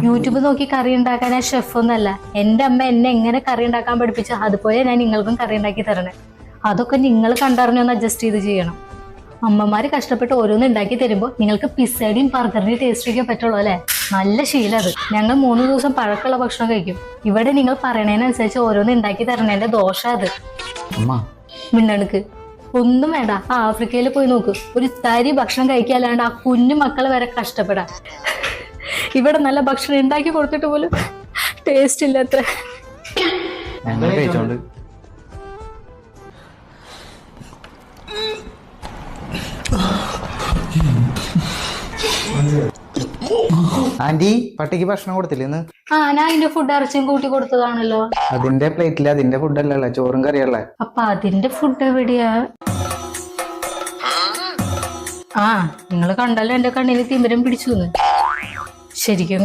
YouTube നോക്കി കറി ഉണ്ടാക്കാൻ ഞാൻ ഷെഫൊന്നല്ല. എന്റെ അമ്മ എന്നെ എങ്ങനെ കറി ഉണ്ടാക്കാൻ പഠിപ്പിച്ചു അതുപോലെ ഞാൻ നിങ്ങൾക്കും കറി ഉണ്ടാക്കി തരണേ. അതൊക്കെ നിങ്ങൾ കണ്ടറിഞ്ഞൊന്ന് അഡ്ജസ്റ്റ് ചെയ്ത് ചെയ്യണം. അമ്മമാര് കഷ്ടപ്പെട്ട് ഓരോന്ന് ഉണ്ടാക്കി തരുമ്പോൾ നിങ്ങൾക്ക് പിസ്സയുടെയും ബർഗറിന്റെയും ടേസ്റ്റ് ഒക്കെ പറ്റുള്ളൂ അല്ലെ? നല്ല ശീലം അത്. ഞങ്ങൾ 3 ദിവസം പഴക്കമുള്ള ഭക്ഷണം കഴിക്കും. ഇവിടെ നിങ്ങൾ പറയണതിനനുസരിച്ച് ഓരോന്ന് ഉണ്ടാക്കി തരണേന്റെ ദോഷം അത്. മിണ്ടണക്ക് ഒന്നും വേണ്ട. ആഫ്രിക്കയിൽ പോയി നോക്ക്, ഒരു തരി ഭക്ഷണം കഴിക്കാല്ലാണ്ട് ആ കുഞ്ഞു മക്കളെ വരെ കഷ്ടപ്പെടാം. ഇവിടെ നല്ല ഭക്ഷണം ഉണ്ടാക്കി കൊടുത്തിട്ട് പോലും ടേസ്റ്റ് ഇല്ല അത്ര. ആന്റി, പട്ടിക്ക് ഭക്ഷണം കൊടുത്തില്ലെന്ന്? ഞാൻ അതിന്റെ ഫുഡ് ഇറച്ചിയും കൂട്ടി കൊടുത്തതാണല്ലോ. അതിന്റെ പ്ലേറ്റില് അതിന്റെ ഫുഡ് അല്ലല്ലോ, ചോറും കറിയല്ലേ. അപ്പൊ അതിന്റെ ഫുഡ് എവിടെയാ? നിങ്ങൾ കണ്ടല്ലോ എന്റെ കണ്ണിന് തിമിരം പിടിച്ചു. ശരിക്കും